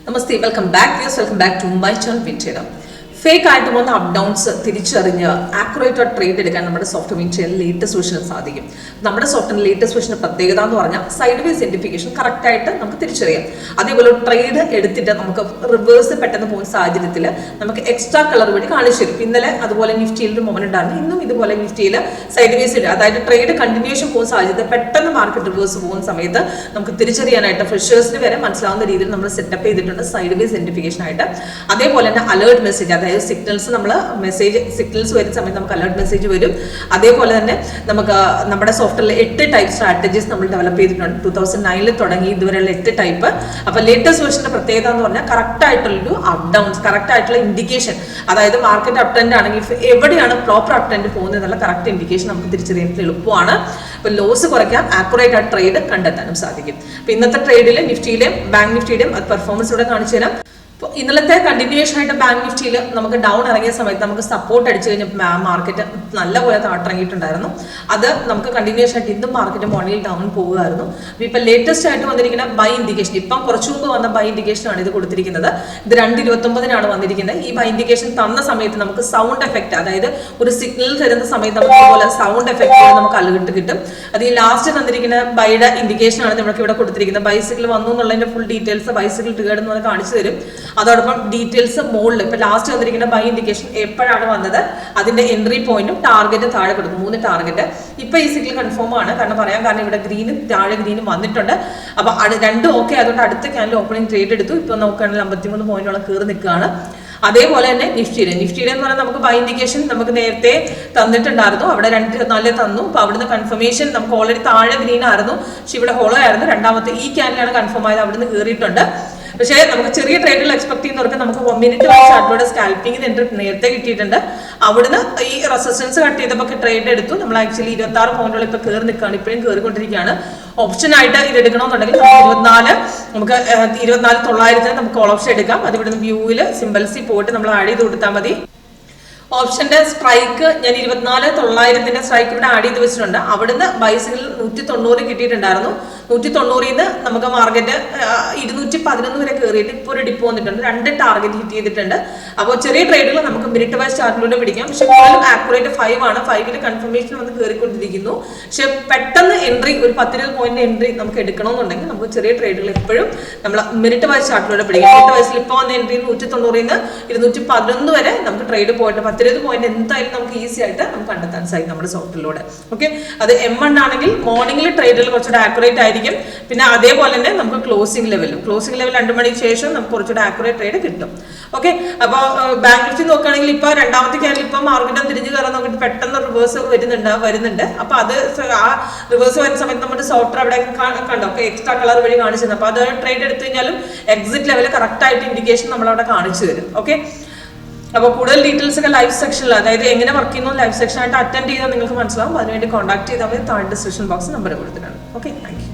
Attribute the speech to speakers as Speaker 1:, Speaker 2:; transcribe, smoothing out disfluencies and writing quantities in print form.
Speaker 1: Namaste, welcome back to my channel Vintrader. Fake ആയിട്ട് വന്ന up downs തിരിച്ചറിഞ്ഞ് accurate ആയിട്ട് ട്രേഡ് എടുക്കാൻ നമ്മുടെ സോഫ്റ്റ്വെയർ വിൻചെയർ ലേറ്റസ്റ്റ് വേർഷന് സാധിക്കും. നമ്മുടെ സോഫ്റ്റ്വെയർ ലേറ്റസ്റ്റ് വേർഷന്റെ പ്രത്യേകത എന്ന് പറഞ്ഞാൽ സൈഡ് വേസ് ഐഡന്റിഫിക്കേഷൻ കറക്റ്റ് ആയിട്ട് നമുക്ക് തിരിച്ചറിയാം. അതേപോലെ ട്രേഡ് എടുത്തിട്ട് നമുക്ക് റിവേഴ്സ് പെട്ടെന്ന് പോകുന്ന സാഹചര്യത്തിൽ നമുക്ക് എക്സ്ട്രാ കളർ വഴി കാണിച്ചു തരും. ഇന്നലെ അതുപോലെ നിഫ്റ്റിയിൽ ഒരു മൊമെന്റ് ഉണ്ടായിരുന്നു. ഇന്നും ഇതുപോലെ നിഫ്റ്റിയിൽ സൈഡ് വേസ് ഇടുക, അതായത് ട്രേഡ് കണ്ടിന്യൂഷൻ പോകുന്ന സാഹചര്യത്തിൽ പെട്ടെന്ന് മാർക്കറ്റ് റിവേഴ്സ് പോകുന്ന സമയത്ത് നമുക്ക് തിരിച്ചറിയാനായിട്ട് ഫ്രഷേഴ്സിന് വരെ മനസ്സിലാവുന്ന രീതിയിൽ നമ്മൾ സെറ്റപ്പ് ചെയ്തിട്ടുണ്ട് സൈഡ് വേസ് ഐഡന്റിഫിക്കേഷൻ ആയിട്ട്. അതേപോലെ തന്നെ അലേർട്ട് മെസ്സേജ്, അതായത് സിഗ്നൽസ് നമ്മൾ സിഗ്നൽസ് വരുന്ന സമയത്ത് നമുക്ക് അലേർട്ട് മെസ്സേജ് വരും. അതേപോലെ തന്നെ നമുക്ക് നമ്മുടെ സോഫ്റ്റ്വെയറിൽ 8 ടൈപ്പ് സ്ട്രാറ്റജീസ് നമ്മൾ ഡെവലപ്പ് ചെയ്തിട്ടുണ്ട്. 2009 തുടങ്ങി ഇതുവരെയുള്ള 8 ടൈപ്പ്. അപ്പോൾ ലേറ്റസ്റ്റ് വേർഷന്റെ പ്രത്യേകത എന്ന് പറഞ്ഞാൽ കറക്റ്റ് ആയിട്ടുള്ളൊരു അപ്പ് ഡൗൺസ്, കറക്റ്റ് ആയിട്ടുള്ള ഇൻഡിക്കേഷൻ, അതായത് മാർക്കറ്റ് അപ് ട്രെൻഡ് ആണെങ്കിൽ എവിടെയാണ് പ്രോപ്പർ അപ് ട്രെൻഡ് പോകുന്നത് എന്നുള്ള കറക്റ്റ് ഇൻഡിക്കേഷൻ നമുക്ക് തിരിച്ചറിയാൻ എളുപ്പമാണ്. അപ്പോൾ ലോസ് കുറയ്ക്കാം, ആക്യുറേറ്റ് ആയിട്ട് ട്രേഡ് കണ്ടെത്താനും സാധിക്കും. അപ്പോൾ ഇന്നത്തെ ട്രേഡിൽ നിഫ്റ്റിയിലെയും ബാങ്ക് നിഫ്റ്റിയുടെയും പെർഫോമൻസ് ഇവിടെ കാണിച്ചു തരാം. ഇന്നലത്തെ കണ്ടിന്യൂഷൻ ആയിട്ട് ബാങ്ക് നിഫ്റ്റിയിൽ നമുക്ക് ഡൗൺ ഇറങ്ങിയ സമയത്ത് നമുക്ക് സപ്പോർട്ട് അടിച്ചു കഴിഞ്ഞപ്പോൾ മാർക്കറ്റ് നല്ലപോലെ താട്ടിറങ്ങിയിട്ടുണ്ടായിരുന്നു. അത് നമുക്ക് കണ്ടിന്യൂഷൻ ആയിട്ട് ഇന്നും മാർക്കറ്റ് മോർണിംഗിൽ ഡൗൺ പോകുമായിരുന്നു. ഇപ്പം ലേറ്റസ്റ്റ് ആയിട്ട് വന്നിരിക്കുന്ന ബൈ ഇൻഡിക്കേഷൻ, ഇപ്പം കുറച്ചു മുമ്പ് വന്ന ബൈ ഇൻഡിക്കേഷൻ ആണ് ഇത് കൊടുത്തിരിക്കുന്നത്. ഇത് 2:29 വന്നിരിക്കുന്നത്. ഈ ബൈ ഇൻഡിക്കേഷൻ തന്ന സമയത്ത് നമുക്ക് സൗണ്ട് എഫക്റ്റ്, അതായത് ഒരു സിഗ്നൽ തരുന്ന സമയത്ത് നമുക്ക് ഇതുപോലെ സൗണ്ട് എഫക്റ്റ് നമുക്ക് അലർട്ട് കിട്ടും. അത് ഈ ലാസ്റ്റ് തന്നിരിക്കുന്ന ബൈയുടെ ഇൻഡിക്കേഷൻ ആണ് നമുക്ക് ഇവിടെ കൊടുത്തിരിക്കുന്നത്. ബൈസിക്കിൾ വന്നു എന്നുള്ളതിന്റെ ഫുൾ ഡീറ്റെയിൽസ് ബൈസിക്കിൾ ട്രിഗേർഡ് എന്ന് പറഞ്ഞാൽ കാണിച്ചു തരും. അതോടൊപ്പം ഡീറ്റെയിൽസ് മുകളിൽ ഇപ്പൊ ലാസ്റ്റ് വന്നിരിക്കുന്ന ബൈ ഇൻഡിക്കേഷൻ എപ്പോഴാണ് വന്നത്, അതിന്റെ എൻട്രി പോയിന്റും ടാർഗറ്റ് താഴെ കൊടുക്കും. 3 ടാർഗറ്റ് ഇപ്പൊ ഈ സിഗ്നൽ കൺഫേം ആണ്. കാരണം ഇവിടെ ഗ്രീനും താഴെ ഗ്രീനും വന്നിട്ടുണ്ട്. അപ്പൊ രണ്ടും ഓക്കെ, അതുകൊണ്ട് അടുത്ത ക്യാൻഡിൽ ഓപ്പണിംഗ് ട്രേഡ് എടുത്തു. ഇപ്പൊ നോക്കുകയാണെങ്കിൽ 53 പോയിന്റോളം കയറി നിൽക്കുകയാണ്. അതേപോലെ തന്നെ നിഫ്റ്റിയുടെ എന്ന് പറഞ്ഞാൽ നമുക്ക് ബൈ ഇൻഡിക്കേഷൻ നമുക്ക് നേരത്തെ തന്നിട്ടുണ്ടായിരുന്നു. അവിടെ 2.24 തന്നു. അപ്പൊ അവിടുന്ന് കൺഫർമേഷൻ നമുക്ക് ഓൾറെഡി താഴെ ഗ്രീൻ ആയിരുന്നു, പക്ഷെ ഇവിടെ ഹോളോ ആയിരുന്നു. രണ്ടാമത്തെ ഈ ക്യാൻഡിലാണ് കൺഫേം ആയത്, അവിടുന്ന് കയറിയിട്ടുണ്ട്. പക്ഷേ നമുക്ക് ചെറിയ ട്രേഡുകൾ എക്സ്പെക്ട് ചെയ്യുന്നവർക്ക് നമുക്ക് 1 മിനിറ്റ് ചാർട്ടിലൂടെ സ്കാൽപ്പിംഗ് നേരത്തെ കിട്ടിയിട്ടുണ്ട്. അവിടുന്ന് ഈ റെസിസ്റ്റൻസ് കട്ട് ചെയ്തപ്പോൾ ട്രേഡ് എടുത്തു. നമ്മൾ ആക്ച്വലി 26 പോയിന്റുകൾ ഇപ്പൊ കയറി നിൽക്കുകയാണ്, ഇപ്പോഴും കയറിക്കൊണ്ടിരിക്കുകയാണ്. ഓപ്ഷൻ ആയിട്ട് ഇത് എടുക്കണമെന്നുണ്ടെങ്കിൽ നമുക്ക് 24,900 നമുക്ക് കോൾ ഓപ്ഷൻ എടുക്കാം. അത് ഇവിടുന്ന് വ്യൂവിൽ സിംബൽസിൽ പോയിട്ട് നമ്മൾ ആഡ് ചെയ്ത് കൊടുത്താൽ മതി. ഓപ്ഷന്റെ സ്ട്രൈക്ക് ഞാൻ 24,900 സ്ട്രൈക്ക് ഇവിടെ ആഡ് ചെയ്ത് വെച്ചിട്ടുണ്ട്. അവിടുന്ന് ബൈസിൽ 190 കിട്ടിയിട്ടുണ്ടായിരുന്നു. 190 നമുക്ക് മാർക്കറ്റ് 211 വരെ കയറിയിട്ട് ഇപ്പോൾ ഒരു ഡിപ്പ് വന്നിട്ടുണ്ട്. 2 ടാർഗറ്റ് ഹിറ്റ് ചെയ്തിട്ടുണ്ട്. അപ്പോൾ ചെറിയ ട്രേഡുകൾ നമുക്ക് മിനിറ്റ് വൈസ് ചാർട്ടിലൂടെ പിടിക്കാം. പക്ഷെ കൂടുതലും ആക്യുറേറ്റ് 5 ആണ്. 5 കൺഫർമേഷൻ വന്ന് കയറിക്കൊണ്ടിരിക്കുന്നു. പക്ഷെ പെട്ടെന്ന് എൻട്രി ഒരു 10-20 പോയിന്റ് എൻട്രി നമുക്ക് എടുക്കണമെന്നുണ്ടെങ്കിൽ നമുക്ക് ചെറിയ ട്രേഡുകൾ എപ്പോഴും നമ്മൾ മിനിറ്റ് വൈസ് ചാർട്ടിലൂടെ പിടിക്കാം. മിനിറ്റ് വൈസിൽ ഇപ്പോൾ വന്ന എൻട്രി 190 211 വരെ നമുക്ക് ട്രേഡ് പോയിട്ട് 10-20 പോയിന്റ് എന്തായാലും നമുക്ക് ഈസി ആയിട്ട് നമുക്ക് കണ്ടെത്താൻ സാധിക്കും നമ്മുടെ സോഫ്റ്റ്വെയറിലൂടെ. ഓക്കെ, അത് M1 ആണെങ്കിൽ മോർണിംഗിൽ ട്രേഡുകൾ കുറച്ചുകൂടെ ആക്യുറേറ്റ് ആയിരിക്കും. പിന്നെ അതേപോലെ തന്നെ നമുക്ക് ക്ലോസിംഗ് ലെവൽ 2 മണിക്ക് ശേഷം നമുക്ക് കുറച്ചുകൂടെ ആക്യുറേറ്റ് ട്രേഡ് കിട്ടും. ഓക്കെ, അപ്പോൾ ബാങ്ക് നിഫ്റ്റി നോക്കുകയാണെങ്കിൽ ഇപ്പൊ രണ്ടാമത്തെ ക്യാൻഡിൽ ഇപ്പൊ മാർക്കറ്റ് തിരിഞ്ഞു കയറാൻ നോക്കിയിട്ട് പെട്ടെന്ന് റിവേഴ്സ് വരുന്നുണ്ട്. അപ്പൊ അത് ആ റിവേഴ്സ് വരുന്ന സമയത്ത് നമ്മുടെ സോഫ്റ്റ്വെയർ അവിടെ കണ്ടോ എക്സ്ട്രാ കളർ വഴി കാണിച്ചിരുന്നു. അപ്പൊ അത് ട്രേഡ് എടുത്തു കഴിഞ്ഞാലും എക്സിറ്റ് ലെവൽ കറക്റ്റ് ആയിട്ട് ഇൻഡിക്കേഷൻ നമ്മളവിടെ കാണിച്ചു തരും. ഓക്കെ, അപ്പോൾ കൂടുതൽ ഡീറ്റെയിൽസ് ഒക്കെ ലൈവ് സെക്ഷനിൽ, അതായത് എങ്ങനെ വർക്ക് ചെയ്യുന്നു ലൈവ് സെക്ഷൻ ആയിട്ട് അറ്റൻഡ് ചെയ്താൽ നിങ്ങൾക്ക് മനസ്സിലാവും. അതിനുവേണ്ടി കോൺടാക്ട് ചെയ്താൽ മതി. താഴെ ഡിസ്ക്രിപ്ഷൻ ബോക്സ് നമ്പർ കൊടുത്തിട്ടുണ്ട്. Okay, thank you.